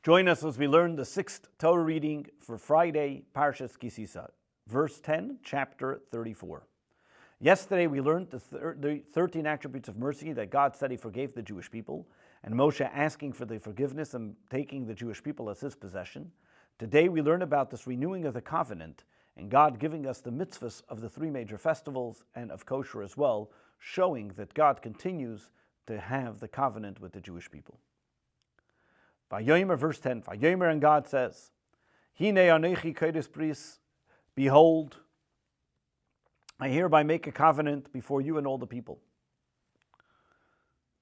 Join us as we learn the sixth Torah reading for Friday, Parshas Sisa, verse 10, chapter 34. Yesterday we learned the 13 attributes of mercy that God said He forgave the Jewish people, and Moshe asking for the forgiveness and taking the Jewish people as His possession. Today we learn about this renewing of the covenant and God giving us the mitzvahs of the three major festivals and of kosher as well, showing that God continues to have the covenant with the Jewish people. Vayomer, verse 10, Vayomer, and God says, Hine anechi kodesh bris, behold, I hereby make a covenant before you and all the people.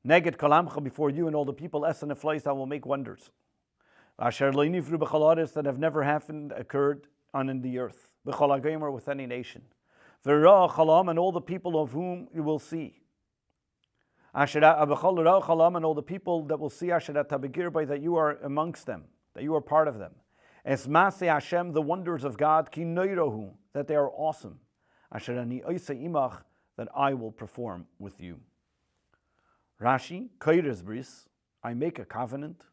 Neged kalamcha, before you and all the people, esen eflois, I will make wonders. Asher lo nivru b'chol haaretz, that have never happened, occurred in the earth. B'chol hagomer, with any nation. V'ra chalam, and all the people of whom you will see. Asher b'chol ra chalam, and all the people that will see Asher tabegir, by that you are amongst them, that you are part of them. Es maseh Hashem, the wonders of God, ki noirohu, that they are awesome. Asher ani oise imach, that I will perform with you. Rashi, koires bris, I make a covenant.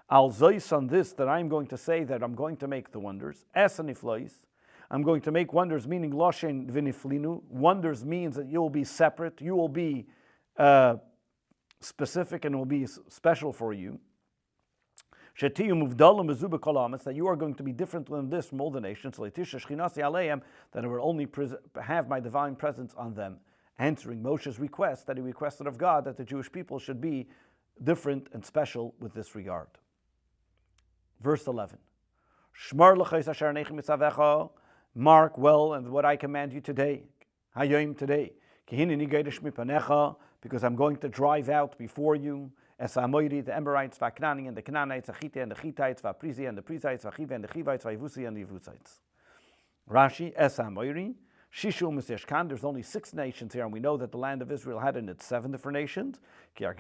Al zois, on this, that I'm going to say that I'm going to make the wonders. Es aniflois, I'm going to make wonders, meaning loshen v'niflinu. Wonders means that you will be separate, you will be specific, and will be special for you. Shetiyu muvdalim bezuba kolamis, that you are going to be different than this from all the nations. Leitisha shchinasi aleim, that I will only have my divine presence on them. Answering Moshe's request, that he requested of God that the Jewish people should be different and special with this regard. Verse 11. Shmar l'chais asher anechem mitzavecha, mark well and what I command you today. Hayoim, today. Kihineni geidesh mipanecha, because I'm going to drive out before you Esamoiri, the Amorites, Vaknani, and the Canaanites, Achite, and the Hittites, Vaprizi, and the Prizites, Vachiva, and the Chivites, Vayivusi, and the Yevusites. Rashi, Esamoiri, Shishu Meseshkan, there's only 6 nations here, and we know that the land of Israel had in it 7 different nations. Because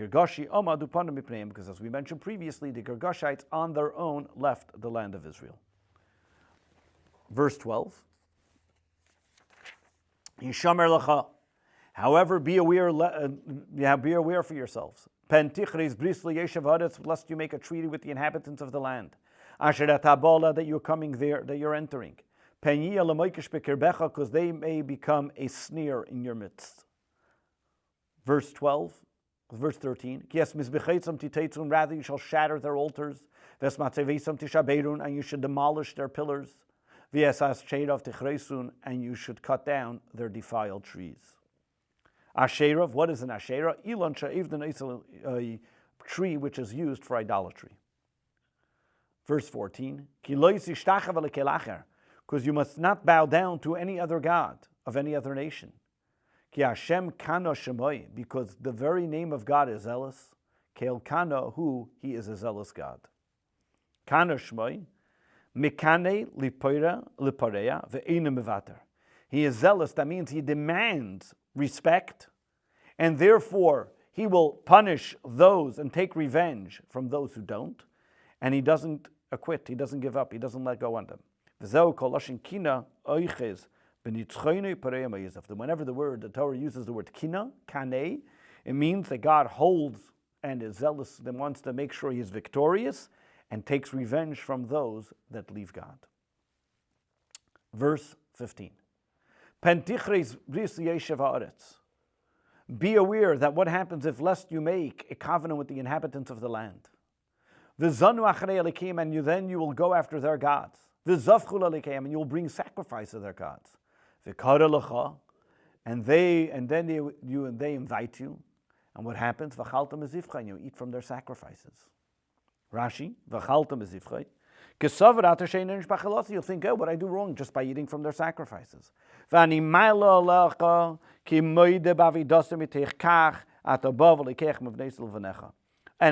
as we mentioned previously, the Girgashites on their own left the land of Israel. Verse 12. Yishamer lecha. However, be aware for yourselves. Lest you make a treaty with the inhabitants of the land. That you're coming there, that you're entering. Because they may become a snare in your midst. Verse 13. Rather you shall shatter their altars. And you should demolish their pillars. And you should cut down their defiled trees. Asherah, what is an Asherah? A tree which is used for idolatry. Verse 14. Because you must not bow down to any other god of any other nation. Ki Hashem kana shemoi, because the very name of God is zealous. Keil kana, who He is a zealous God. Kana shemoi, mikane liporea ve'ena mevater. He is zealous, that means He demands respect, and therefore He will punish those and take revenge from those who don't, and He doesn't acquit, He doesn't give up, He doesn't let go on them. Whenever the Torah uses the word kina, kane, it means that God holds and is zealous and wants to make sure He is victorious and takes revenge from those that leave God. Verse 15. Be aware that what happens if lest you make a covenant with the inhabitants of the land. And you will go after their gods. And you will bring sacrifice to their gods. And they invite you. And what happens? And you eat from their sacrifices. Rashi, you'll think, oh, what I do wrong just by eating from their sacrifices. And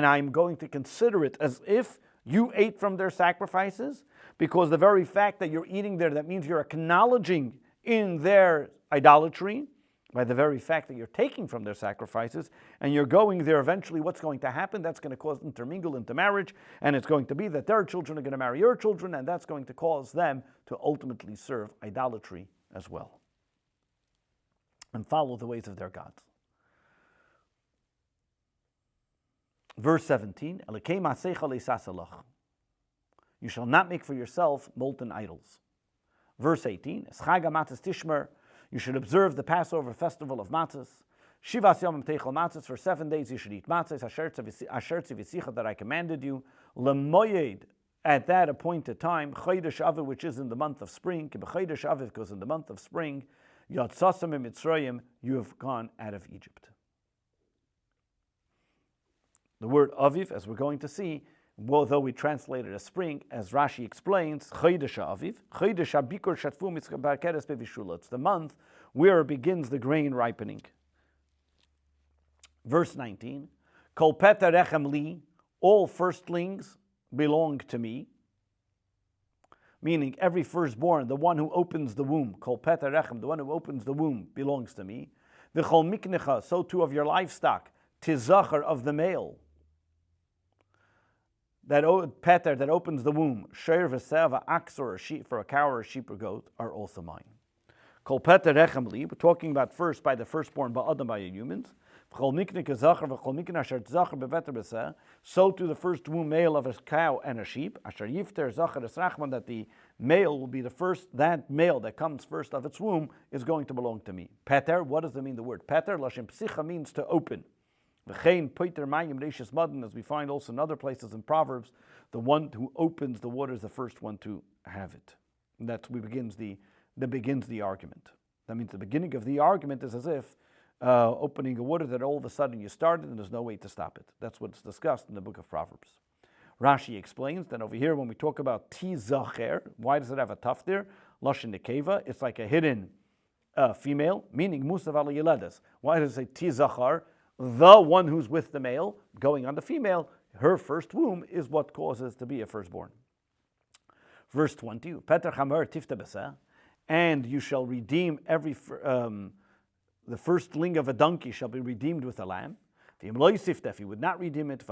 I'm going to consider it as if you ate from their sacrifices, because the very fact that you're eating there, that means you're acknowledging in their idolatry. By the very fact that you're taking from their sacrifices and you're going there, eventually what's going to happen? That's going to cause them to mingle into marriage, and it's going to be that their children are going to marry your children, and that's going to cause them to ultimately serve idolatry as well and follow the ways of their gods. Verse 17, You shall not make for yourself molten idols. Verse 18, Eschag matzos tishmer, you should observe the Passover festival of matzos. Shivas yomim teichel matzos, for 7 days you should eat matzos, asher tzivisicha, that I commanded you, lemoyed, at that appointed time, chodesh aviv, which is in the month of spring, chodesh aviv, because in the month of spring, yatzasam mitzrayim, you have gone out of Egypt. The word aviv, as we're going to see, although we translate it as spring, as Rashi explains, chodesh aviv, chodesh habikor shatfu mitzbakeres bevishula. It's the month where begins the grain ripening. Verse 19, Kol peter rechem li, all firstlings belong to me, meaning every firstborn, the one who opens the womb, Kol peter rechem, the one who opens the womb, belongs to me. V'chol miknecha, so too of your livestock, tizachar, of the male, that peter, that opens the womb, sheir v'seva, ox or a sheep, for a cow or a sheep or goat, are also mine. Kol peter rechem li, we're talking about first by the firstborn, ba'adam, by humans. So to the first womb male of a cow and a sheep, that the male will be the first, that male that comes first of its womb is going to belong to me. Peter, what does it mean, the word peter? Lashim psicha means to open. As we find also in other places in Proverbs, the one who opens the water is the first one to have it. And that begins the argument. That means the beginning of the argument is as if opening a water that all of a sudden you started and there's no way to stop it. That's what's discussed in the book of Proverbs. Rashi explains that over here when we talk about tizacher, why does it have a tuf there? Lashon nekeva, it's like a hidden female, meaning musav ala yeledes. Why does it say tizachar? The one who's with the male, going on the female, her first womb is what causes to be a firstborn. Verse 20, Peter chamer tifta b'seh, and you shall redeem every the firstling of a donkey shall be redeemed with a lamb. If you would not redeem it,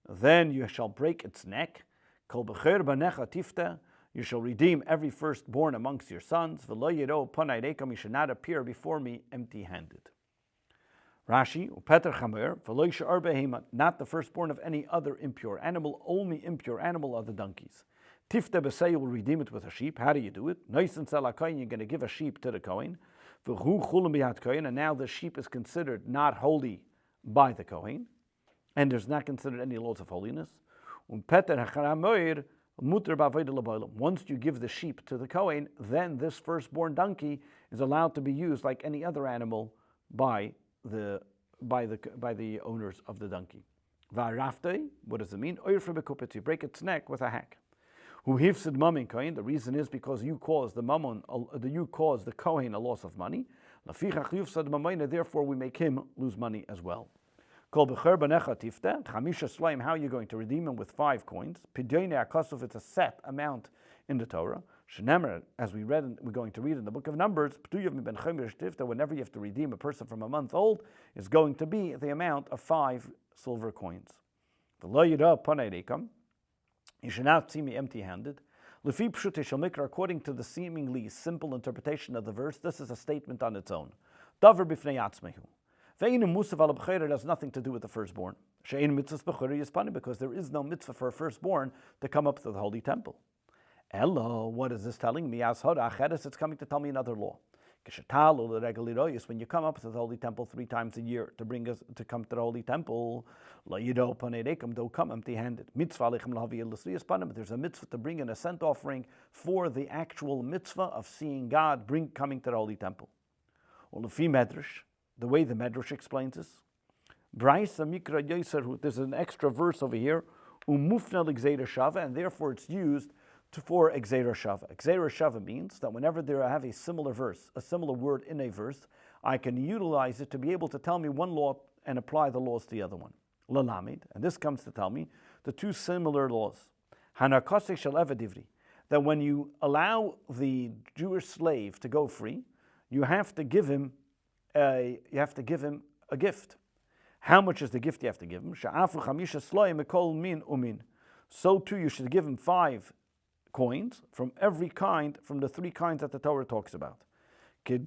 then you shall break its neck. You shall redeem every firstborn amongst your sons. You should not appear before me empty-handed. Rashi, not the firstborn of any other impure animal, only impure animal are the donkeys. Tifta b'seh, you will redeem it with a sheep. How do you do it? You're going to give a sheep to the Kohen. And now the sheep is considered not holy by the Kohen, and there's not considered any laws of holiness. Once you give the sheep to the Kohen, then this firstborn donkey is allowed to be used like any other animal by the owners of the donkey. What does it mean? You break its neck with a hack. Who hifsid mammon kohen? The reason is because you caused the kohen a loss of money. Therefore, we make him lose money as well. How are you going to redeem him with 5 coins? It's a set amount in the Torah. As we're going to read in the book of Numbers, whenever you have to redeem a person from a month old, is going to be the amount of 5 silver coins. You should not see me empty-handed. According to the seemingly simple interpretation of the verse, this is a statement on its own. Davar b'fnei atzmehu. Ve'inu musav ala b'chayra has nothing to do with the firstborn. She'ein mitzvahs b'chayra yispani, because there is no mitzvah for a firstborn to come up to the holy temple. Ella, what is this telling me? As hara acheres, it's coming to tell me another law. When you come up to the holy temple 3 times a year to come to the holy temple, don't come empty-handed. There's a mitzvah to bring in a scent offering for the actual mitzvah of seeing God coming to the holy temple. The way the Medrash explains this, there's an extra verse over here, and therefore it's used for Gzeira Shava. Gzeira Shava means that whenever I have a similar word in a verse, I can utilize it to be able to tell me one law and apply the laws to the other one. Lalamid, and this comes to tell me the 2 similar laws. Hanakase shel eved divri, that when you allow the Jewish slave to go free, you have to give him a gift. How much is the gift you have to give him? Sha'afu chamisha sloim ekol min umin. So too you should give him 5 coins from every kind, from the 3 kinds that the Torah talks about. The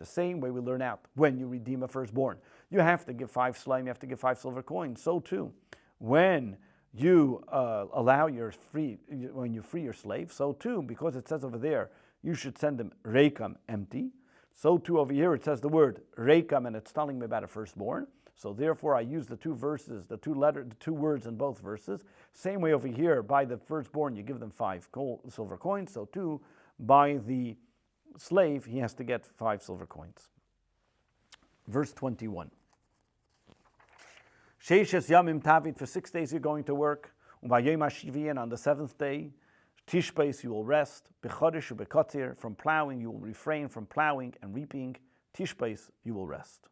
same way we learn out when you redeem a firstborn. You have to give 5 slime, you have to give 5 silver coins. So too, when you when you free your slave, so too, because it says over there, you should send him reikam, empty. So too over here it says the word reikam, and it's telling me about a firstborn. So therefore I use the two words in both verses. Same way over here, by the firstborn you give them 5 silver coins. So too, by the slave he has to get 5 silver coins. Verse 21. Sheishes yamim tavit, for 6 days you're going to work. And on the 7th day, tishbeis, you will rest. Bechodesh ubekotzir, from plowing you will refrain from plowing and reaping. Tishbeis, you will rest.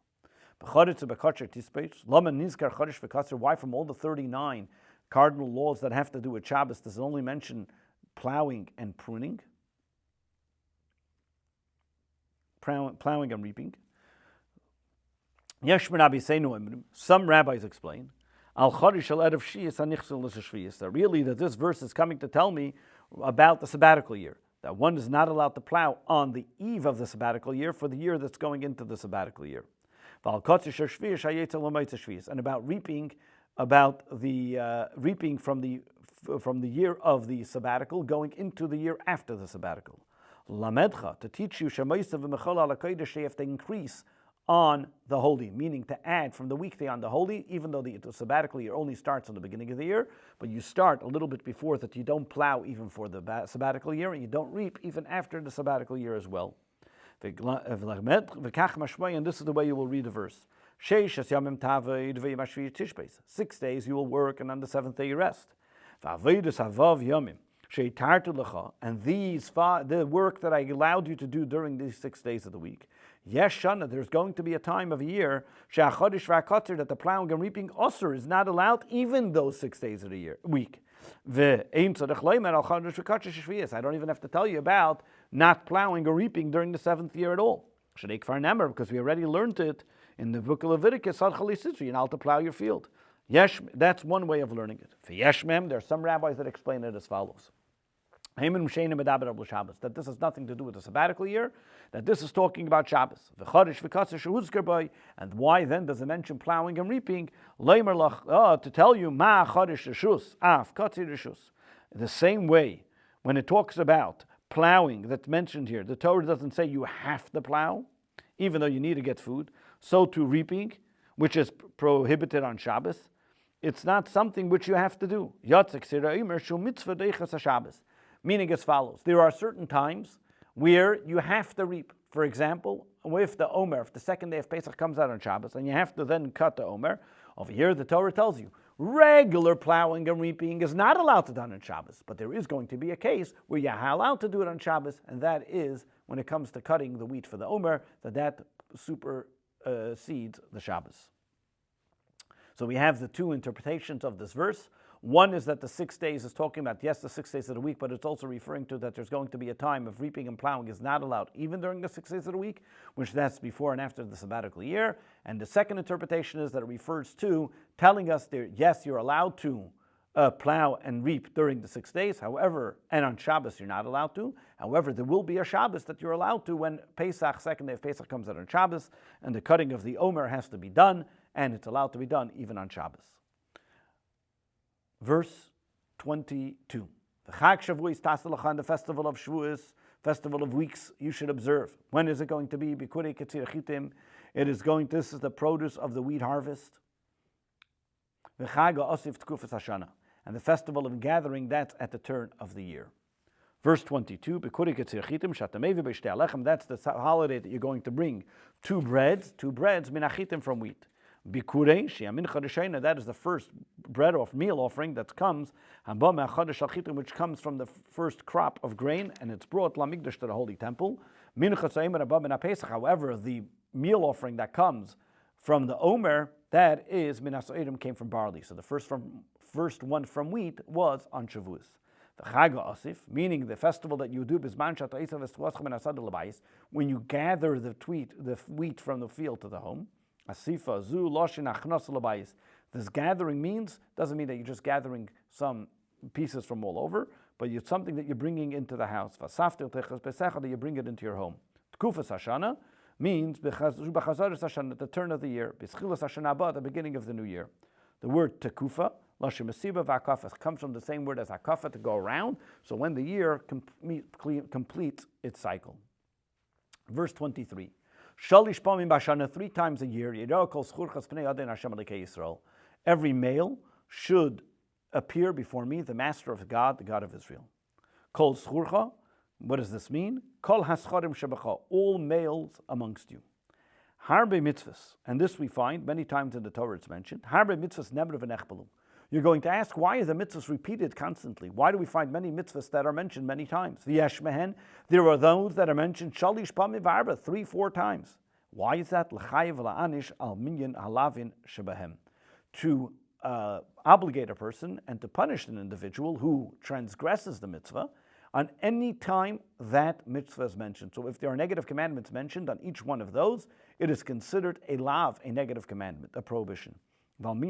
Bechodesh ubekotzir tishbeis. Lama nizkar chodesh v'kotzir. Why from all the 39 cardinal laws that have to do with Shabbos does it only mention plowing and pruning? Plowing and reaping. Some rabbis explain that really that this verse is coming to tell me about the sabbatical year, that one is not allowed to plow on the eve of the sabbatical year for the year that's going into the sabbatical year. And about reaping, reaping from the year of the sabbatical going into the year after the sabbatical. Lamedcha, to teach you, you have to increase on the holy, meaning to add from the weekday on the holy, even though the sabbatical year only starts on the beginning of the year, but you start a little bit before that. You don't plow even for the sabbatical year, and you don't reap even after the sabbatical year as well. And this is the way you will read the verse. 6 days you will work, and on the 7th day you rest. And the work that I allowed you to do during these 6 days of the week, Shana, there's going to be a time of a year that the plowing and reaping osir is not allowed, even those 6 days of the week. I don't even have to tell you about not plowing or reaping during the 7th year at all. Because we already learned it in the book of Leviticus, you're not to plow your field. Yes, that's one way of learning it. For Yeshmem, there are some rabbis that explain it as follows. That this has nothing to do with the sabbatical year, that this is talking about Shabbos. And why then does it mention plowing and reaping? To tell you, the same way, when it talks about plowing that's mentioned here, the Torah doesn't say you have to plow, even though you need to get food. So to reaping, which is prohibited on Shabbos, it's not something which you have to do. Meaning as follows: there are certain times where you have to reap. For example, if the Omer, if the 2nd day of Pesach comes out on Shabbos, and you have to then cut the Omer, over here the Torah tells you regular plowing and reaping is not allowed to be done on Shabbos. But there is going to be a case where you're allowed to do it on Shabbos, and that is when it comes to cutting the wheat for the Omer, that supersedes the Shabbos. So we have the two interpretations of this verse. One is that the 6 days is talking about, yes, the 6 days of the week, but it's also referring to that there's going to be a time of reaping and plowing is not allowed, even during the 6 days of the week, which that's before and after the sabbatical year. And the second interpretation is that it refers to telling us that, yes, you're allowed to plow and reap during the 6 days. However, and on Shabbos you're not allowed to. However, there will be a Shabbos that you're allowed to when Pesach, 2nd day of Pesach comes out on Shabbos, and the cutting of the Omer has to be done, and it's allowed to be done even on Shabbos. Verse 22. The Chag Shavuos Tasalachan, the festival of Shavuos, festival of weeks, you should observe. When is it going to be? Bikurei Ketzir Chitim. This is the produce of the wheat harvest. The Chag Osif Tkufas Hashana, and the festival of gathering, that's at the turn of the year. Verse 22. Bikurei Ketzir Chitim Shatamevi B'Shtei Alechem. That's the holiday that you're going to bring 2 breads minachitim from wheat. Bikurei sheyamin chadashayna, that is the first bread or meal offering that comes, which comes from the first crop of grain, and it's brought lamigdash to the holy temple. However, the meal offering that comes from the Omer, that is minas edom, came from barley. So the first one from wheat was on Shavuos. The Chag Asif, meaning the festival that you do, when you gather the wheat from the field to the home. Asifa zu loshin achnas labayis. This gathering doesn't mean that you're just gathering some pieces from all over, but it's something that you're bringing into the house. Vasaftel techas besecha, that you bring it into your home. Tkufas Hashana means b'chazaris Hashana, at the turn of the year. B'schilas Hashana ba, at the beginning of the new year. The word tekufa Lashon mesiba v'akafa comes from the same word as akafa, to go around. So when the year completes its cycle. Verse 23. Shalish pamim b'shana, 3 times a year. Yirah kol schurchas pnei adon Hashem Elokei Yisrael. Every male should appear before me, the Master of God, the God of Israel. Kol schurcha. What does this mean? Kol hascharim shebecha, all males amongst you. Harbe mitzvahs, and this we find many times in the Torah it's mentioned. Harbe mitzvahs never v'nechbalu. You're going to ask, why are the mitzvahs repeated constantly? Why do we find many mitzvahs that are mentioned many times? V'yesh mehen, there are those that are mentioned shalish pamim v'arba, 3-4 times. Why is that? L'chayev la'anish al minyan halavin shebahem. To obligate a person and to punish an individual who transgresses the mitzvah on any time that mitzvah is mentioned. So if there are negative commandments mentioned on each one of those, it is considered a lav, a negative commandment, a prohibition. And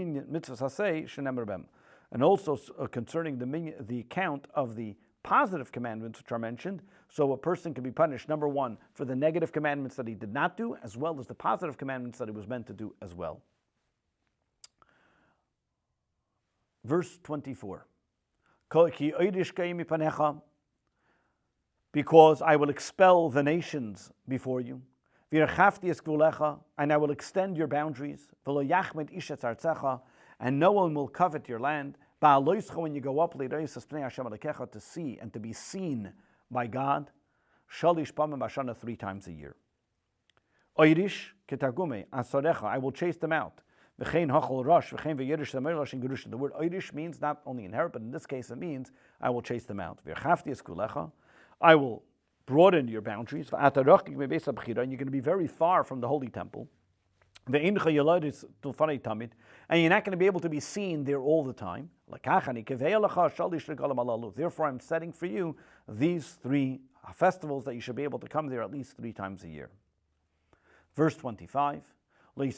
also concerning the count of the positive commandments which are mentioned, so a person can be punished, number 1, for the negative commandments that he did not do, as well as the positive commandments that he was meant to do as well. Verse 24. Because I will expel the nations before you, and I will extend your boundaries, and no one will covet your land. When you go up to see and to be seen by God, 3 times a year. I will chase them out. The word Oirish means not only inherit, but in this case it means I will chase them out. I will broaden your boundaries, and you're going to be very far from the Holy Temple. And you're not going to be able to be seen there all the time. Therefore, I'm setting for you these 3 festivals that you should be able to come there at least 3 times a year. Verse 25. You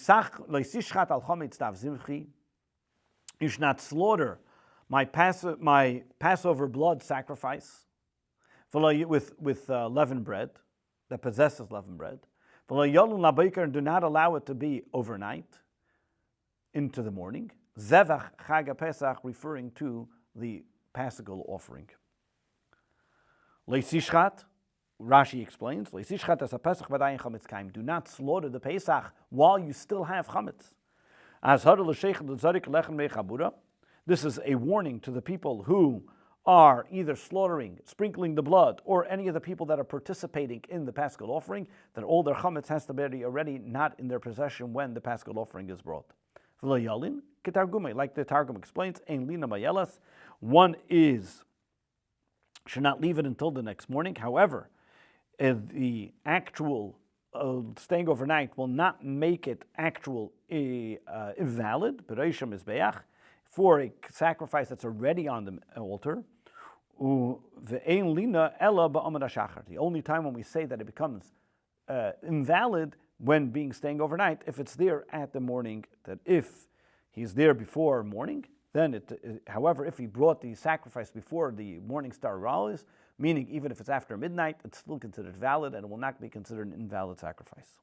should not slaughter my Passover blood sacrifice with leavened bread, that possesses leavened bread. And do not allow it to be overnight into the morning. Zevach Chag Pesach, referring to the Paschal offering. Leisishchat, Rashi explains, Leisishchat as a Pesach b'dayin chametz kaim. Do not slaughter the Pesach while you still have chametz. As this is a warning to the people who are either slaughtering, sprinkling the blood, or any of the people that are participating in the Paschal offering, that all their chametz has to be already not in their possession when the Paschal offering is brought. Like the Targum explains, ein lina mayelas, one should not leave it until the next morning. However, the actual staying overnight will not make it invalid, for a sacrifice that's already on the altar. The only time when we say that it becomes invalid when staying overnight, if it's there at the morning, that if he's there before morning, then however, if he brought the sacrifice before the morning star rises, meaning even if it's after midnight, it's still considered valid and it will not be considered an invalid sacrifice.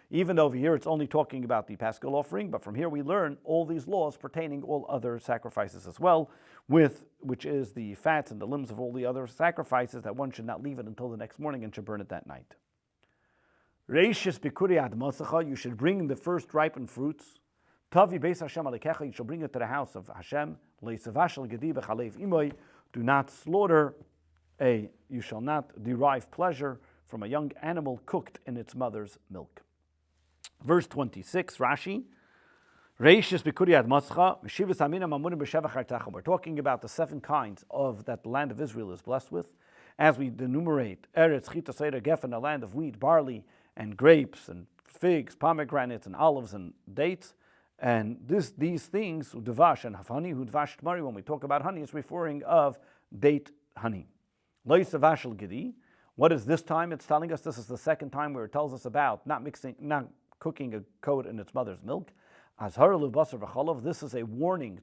Even though over here it's only talking about the Paschal offering, but from here we learn all these laws pertaining all other sacrifices as well, which is the fats and the limbs of all the other sacrifices, that one should not leave it until the next morning and should burn it that night. Reishis bikuri ad masacha, you should bring the first ripened fruits. Tavi beis Hashem alekecha, you shall bring it to the house of Hashem. Leisavashal gedi b'chalev imoy, do not slaughter you shall not derive pleasure from a young animal cooked in its mother's milk. Verse 26, Rashi, Reishis b'kuriyat mascha, Meshivas amina mamunim b'shevach hartacha. We're talking about the 7 kinds that the land of Israel is blessed with. As we enumerate, Eretz, Chita, Seder, Geffen, a land of wheat, barley, and grapes, and figs, pomegranates, and olives, and dates. And these things, Udvash and Hafani, Udvash Tmari, when we talk about honey, it's referring of date honey. Loisavashal Gedi. What is this time? It's telling us this is the 2nd time where it tells us about not cooking a goat in its mother's milk. Azharalu basar v'chalav. This is a warning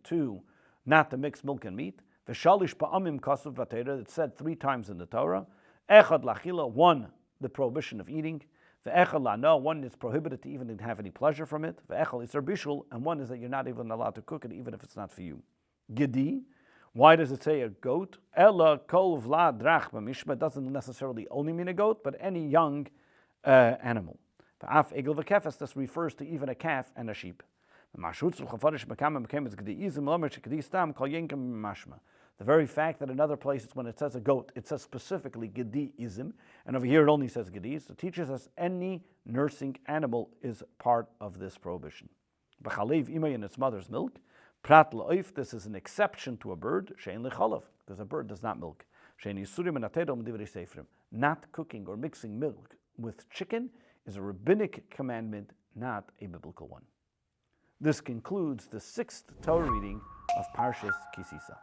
not to mix milk and meat. V'shalish pa'amim kasuv v'teira. It's said 3 times in the Torah. Echad lachila, 1, the prohibition of eating. No, one is prohibited to even have any pleasure from it. And one is that you're not even allowed to cook it, even if it's not for you. Gedi, why does it say a goat? Ella kol vlad drach b'mishma doesn't necessarily only mean a goat, but any young animal. This refers to even a calf and a sheep. The very fact that in other places when it says a goat, it says specifically gedi-ism, and over here it only says gedi, so it teaches us any nursing animal is part of this prohibition. B'chalev imay in its mother's milk, prat la'oif, this is an exception to a bird, shein lechalav, because a bird does not milk. Shein yisurim and atedom divrei seifrim. Not cooking or mixing milk with chicken is a rabbinic commandment, not a biblical one. This concludes the 6th Torah reading of Parshas Ki Sisa.